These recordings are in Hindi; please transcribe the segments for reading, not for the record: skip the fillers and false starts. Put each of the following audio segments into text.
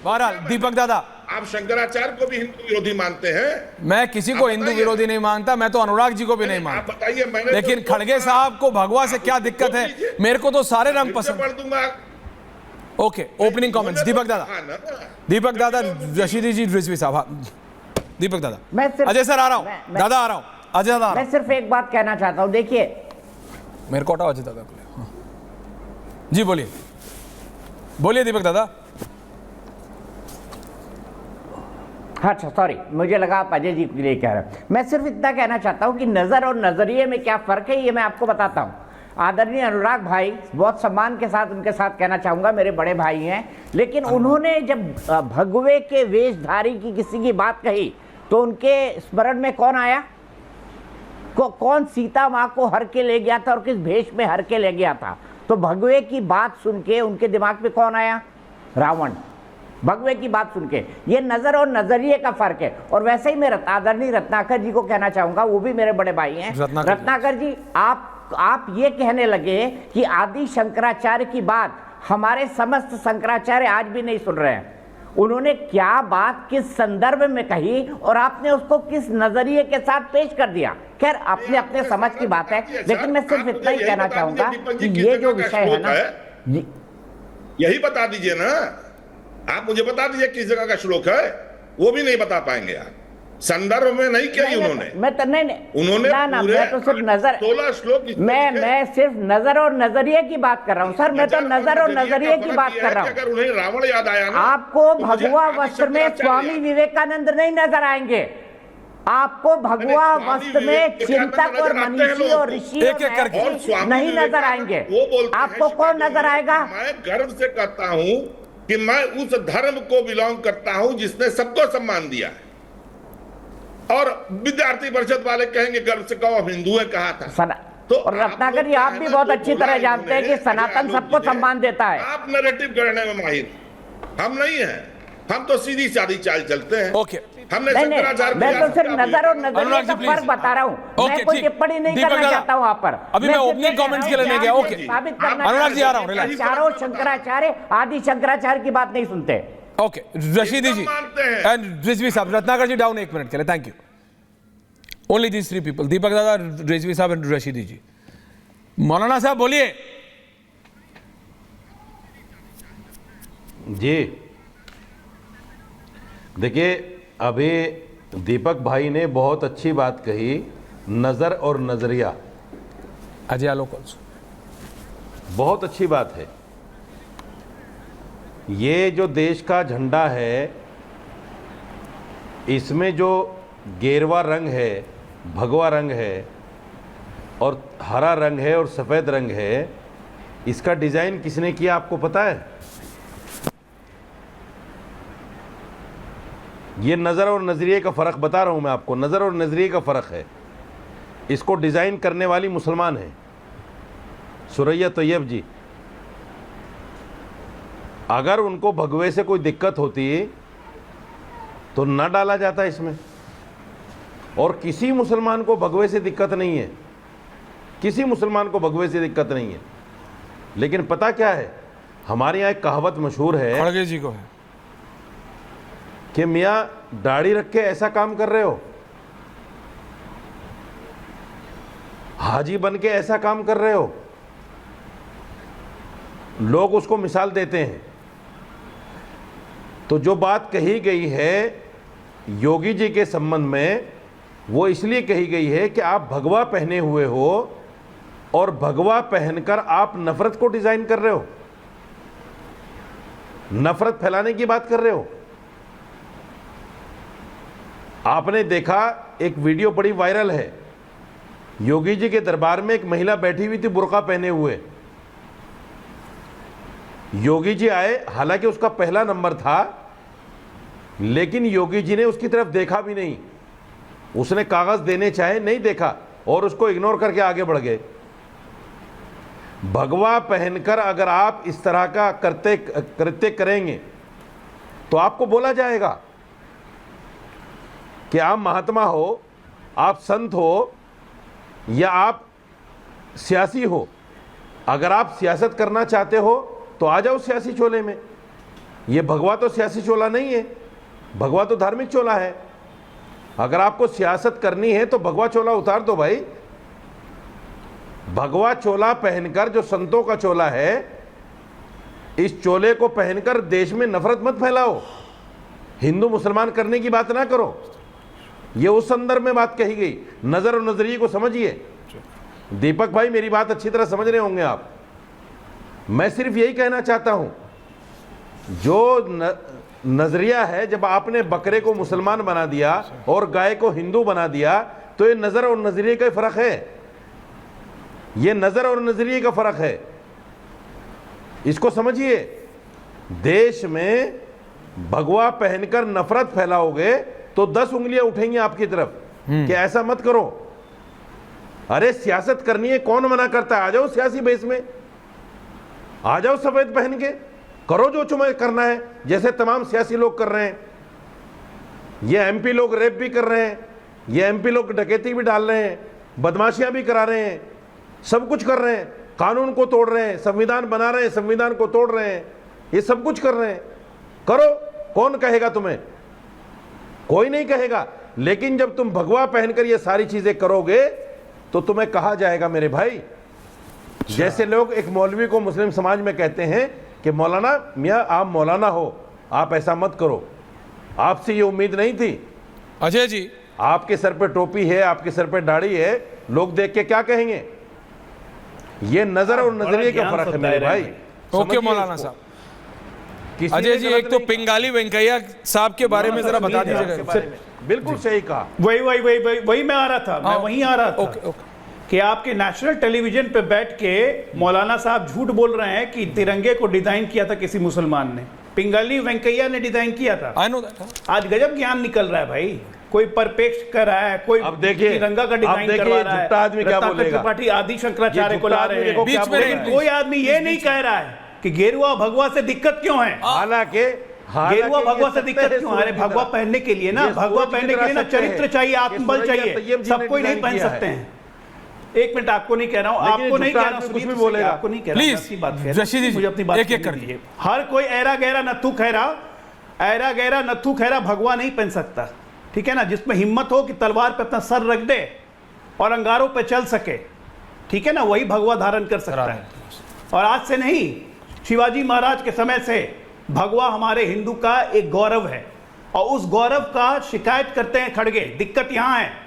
बहरहाल दीपक दादा, आप शंकराचार्य को भी हिंदू विरोधी मानते हैं? मैं किसी को हिंदू विरोधी नहीं मानता, मैं तो अनुराग जी को भी नहीं आप मानता। बताइए, मैंने लेकिन खड़गे साहब को भगवा से क्या दिक्कत है? मेरे को तो सारे रंग पसंद। पढ़ दूंगा। ओके, ओपनिंग कमेंट्स दीपक दादा। दीपक दादा, रशीदी जी, रिजवी साहब। हाँ, दीपक दादा। अजय सर आ रहा हूं, दादा आ रहा हूं, अजय दादा आ रहा मैं सिर्फ एक बात कहना चाहता हूं। देखिए, मेरे को हटाओ अजय दादा को। हाँ। जी बोलिए, बोलिए दीपक दादा। अच्छा सॉरी, मुझे लगा आप अजय जी के लिए कह रहे हैं। मैं सिर्फ इतना कहना चाहता हूं कि नज़र और नज़रिए में क्या फ़र्क है, ये मैं आपको बताता हूं। आदरणीय अनुराग भाई, बहुत सम्मान के साथ उनके साथ कहना चाहूँगा, मेरे बड़े भाई हैं, लेकिन उन्होंने जब भगवे के वेशधारी की किसी की बात कही तो उनके स्मरण में कौन आया? कौन सीता माँ को हर के ले गया था और किस भेष में हर के ले गया था? तो भगवे की बात सुन के उनके दिमाग में कौन आया? रावण। भगवे की बात सुन के। ये नज़र और नज़रिए का फ़र्क है। और वैसे ही मैं आदरणीय रत्नाकर जी को कहना चाहूँगा, वो भी मेरे बड़े भाई हैं। रत्नाकर जी, आप ये कहने लगे कि आदि शंकराचार्य की बात हमारे समस्त शंकराचार्य आज भी नहीं सुन रहे हैं। उन्होंने क्या बात किस संदर्भ में कही और आपने उसको किस नजरिए के साथ पेश कर दिया? खैर, अपने अपने समझ की बात है, लेकिन मैं सिर्फ इतना ही कहना चाहूंगा कि ये जो विषय है ना, यही बता दीजिए ना। आप मुझे बता दीजिए किस जगह का श्लोक है, वो भी नहीं बता पाएंगे आप। संदर्भ में नहीं किया उन्होंने। मैं तो नहीं उन्होंने ना, मैं तो सिर्फ नजर 16 श्लोक मैं सिर्फ नजर और नजरिए की बात कर रहा हूँ सर। मैं तो नजर और नजरिए की बात कर रहा हूँ। अगर उन्हें रावण याद आया ना, आपको भगवा वस्त्र में स्वामी विवेकानंद नहीं नजर आएंगे। आपको भगवा वस्त्र में चिंतक और मनीषी और ऋषि नहीं नजर आएंगे। आपको कौन नजर आएगा? मैं गर्व से कहता हूँ कि मैं उस धर्म को बिलोंग करता हूँ जिसने सबको सम्मान दिया है। और विद्यार्थी परिषद वाले कहेंगे गर्व से कहो हिंदू है कहा था। तो रत्नाकर जी, आप भी बहुत अच्छी तरह जानते हैं कि सनातन सबको सम्मान देता है। आप नैरेटिव करने में माहिर, हम नहीं हैं। हम तो सीधी सादी चाल चलते हैं। ओके, हमने शंकराचार्य, मैं तो सिर्फ नजर और नजरिए का फर्क बता रहा हूँ। मैं कोई टिप्पणी नहीं करना चाहता हूँ आप पर। अभी मैं ओपनिंग कमेंट्स के लिए नहीं गया। ओके, साबित करना अनुराग जी आ रहा हूँ। चारों शंकराचार्य आदि शंकराचार्य की बात नहीं सुनते। Okay, Rashidi ji and Rizvi sahab. Ratnakar ji down 1 minute के लिए, thank you. Only these 3 people, Deepak Dada, Rizvi साहब एंड रशीदी जी। मौलाना साहब बोलिए। जी देखिए, अभी दीपक भाई ने बहुत अच्छी बात कही, नज़र और नज़रिया। अजय आलोक बहुत अच्छी बात है। ये जो देश का झंडा है, इसमें जो गेरवा रंग है, भगवा रंग है और हरा रंग है और सफ़ेद रंग है, इसका डिज़ाइन किसने किया आपको पता है? ये नज़र और नज़रिए का फ़र्क बता रहा हूँ मैं आपको। नज़र और नज़रिए का फ़र्क है। इसको डिज़ाइन करने वाली मुसलमान है, सुरैया तैयब जी। अगर उनको भगवे से कोई दिक्कत होती तो न डाला जाता इसमें। और किसी मुसलमान को भगवे से दिक्कत नहीं है, किसी मुसलमान को भगवे से दिक्कत नहीं है। लेकिन पता क्या है, हमारे यहाँ एक कहावत मशहूर है, खड़गे जी को है, कि मियाँ दाढ़ी रख के ऐसा काम कर रहे हो, हाजी बन के ऐसा काम कर रहे हो। लोग उसको मिसाल देते हैं। तो जो बात कही गई है योगी जी के संबंध में, वो इसलिए कही गई है कि आप भगवा पहने हुए हो और भगवा पहनकर आप नफरत को डिजाइन कर रहे हो, नफरत फैलाने की बात कर रहे हो। आपने देखा, एक वीडियो बड़ी वायरल है, योगी जी के दरबार में एक महिला बैठी हुई थी बुर्का पहने हुए। योगी जी आए, हालांकि उसका पहला नंबर था, लेकिन योगी जी ने उसकी तरफ देखा भी नहीं। उसने कागज देने चाहे, नहीं देखा और उसको इग्नोर करके आगे बढ़ गए। भगवा पहनकर अगर आप इस तरह का कृत्य करेंगे तो आपको बोला जाएगा कि आप महात्मा हो, आप संत हो या आप सियासी हो। अगर आप सियासत करना चाहते हो तो आ जाओ सियासी चोले में, ये भगवा तो सियासी चोला नहीं है, भगवा तो धार्मिक चोला है। अगर आपको सियासत करनी है तो भगवा चोला उतार दो भाई। भगवा चोला पहनकर, जो संतों का चोला है, इस चोले को पहनकर देश में नफरत मत फैलाओ, हिंदू मुसलमान करने की बात ना करो। ये उस संदर्भ में बात कही गई। नजर और नजरिए को समझिए। दीपक भाई मेरी बात अच्छी तरह समझ रहे होंगे आप। मैं सिर्फ यही कहना चाहता हूं, जो नजरिया है, जब आपने बकरे को मुसलमान बना दिया और गाय को हिंदू बना दिया, तो ये नजर और नजरिए का फर्क है। ये नजर और नजरिए का फर्क है, इसको समझिए। देश में भगवा पहनकर नफरत फैलाओगे तो 10 उंगलियां उठेंगी आपकी तरफ कि ऐसा मत करो। अरे सियासत करनी है, कौन मना करता है? आ जाओ सियासी बेस में, आ जाओ सफेद पहन के, करो जो तुम्हें करना है, जैसे तमाम सियासी लोग कर रहे हैं। ये एमपी लोग रेप भी कर रहे हैं, ये एमपी लोग डकैती भी डाल रहे हैं, बदमाशियां भी करा रहे हैं, सब कुछ कर रहे हैं, कानून को तोड़ रहे हैं, संविधान बना रहे हैं, संविधान को तोड़ रहे हैं, ये सब कुछ कर रहे हैं। करो, कौन कहेगा तुम्हें? कोई नहीं कहेगा। लेकिन जब तुम भगवा पहनकर ये सारी चीजें करोगे तो तुम्हें कहा जाएगा मेरे भाई, जैसे लोग एक मौलवी को मुस्लिम समाज में कहते हैं कि मौलाना मियाँ आप मौलाना हो, आप ऐसा मत करो, आपसे ये उम्मीद नहीं थी। अजय जी, आपके सर पे टोपी है, आपके सर पे दाढ़ी है, लोग देख के क्या कहेंगे? ये नजर और नजरिए का फर्क है मेरे भाई। ओके मौलाना साहब। अजय जी, एक तो पिंगाली वेंकैया साहब के बारे में जरा बता दीजिएगा। बिल्कुल सही कहा। वही मैं आ रहा था, मैं वहीं आ रहा था। Okay okay. कि आपके नेशनल टेलीविजन पे बैठ के मौलाना साहब झूठ बोल रहे हैं कि तिरंगे को डिजाइन किया था किसी मुसलमान ने, पिंगाली वेंकैया ने डिजाइन किया था। I know that. आज गजब ज्ञान निकल रहा है भाई। कोई परिपेक्ष कर रहा है, कोई अब देखिए, तिरंगा का डिजाइन करवा रहा है, झूठा आदमी क्या बोलेगा? त्रिपाठी आदि शंकराचार्य को ला रहे हैं। बीच में लेकिन कोई आदमी ये नहीं कह रहा है कि गेरुआ भगवा से दिक्कत क्यों है। हालांकि गेरुआ भगवा से दिक्कत क्यों? अरे भगवा पहनने के लिए ना, भगवा पहनने के लिए ना चरित्र चाहिए, आत्मबल चाहिए। सब कोई नहीं पहन सकते हैं। एक मिनट, आपको नहीं कह रहा हूं, आपको नहीं कह रहा हूं, कुछ भी बोलेगा, आपको नहीं कह रहा हूं, अपनी बात कह रशीद जी, मुझे अपनी बात एक-एक कर दीजिए। हर कोई ऐरा गहरा नत्थू खैरा, ऐरा गहरा नत्थू खैरा भगवा नहीं पहन सकता, ठीक है ना। जिसमें हिम्मत हो कि तलवार पे अपना सर रख दे और अंगारों पे चल सके, ठीक है ना, वही भगवा धारण कर सकता है। और आज से नहीं, शिवाजी महाराज के समय से भगवा हमारे हिंदू का एक गौरव है, और उस गौरव का शिकायत करते हैं खड़गे। दिक्कत यहां है,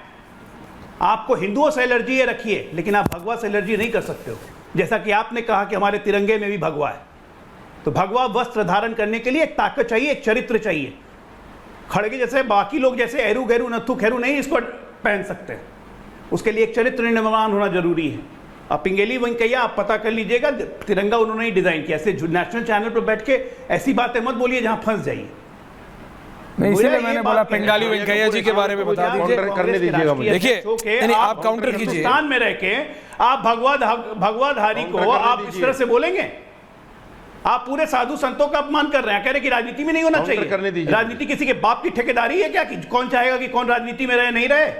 आपको हिंदुओं से एलर्जी है रखिए, लेकिन आप भगवा से एलर्जी नहीं कर सकते हो। जैसा कि आपने कहा कि हमारे तिरंगे में भी भगवा है, तो भगवा वस्त्र धारण करने के लिए एक ताकत चाहिए, एक चरित्र चाहिए। खड़गे जैसे बाकी लोग जैसे एरू गैरू नत्थू खैरू नहीं इसको पहन सकते, उसके लिए एक चरित्र निर्माण होना जरूरी है। अब पिंगेली वेंकैया आप पता कर लीजिएगा, तिरंगा उन्होंने ही डिजाइन किया। ऐसे नेशनल चैनल पर बैठ के ऐसी बातें मत बोलिए जहां फंस जाइए। नहीं, इसलिए मैंने बोला पिंगाली वेंकैया जी के बारे में बता दीजिए। करने दीजिएगा मुझे। देखिए, आप काउंटर कीजिए। हिंदुस्तान में रह के आप भगवाधारी को आप इस तरह से बोलेंगे? आप पूरे साधु संतों का अपमान कर रहे हैं, कह रहे कि राजनीति में नहीं होना चाहिए। राजनीति किसी के बाप की ठेकेदारी है क्या कि कौन चाहेगा कि कौन राजनीति में रहे नहीं रहे?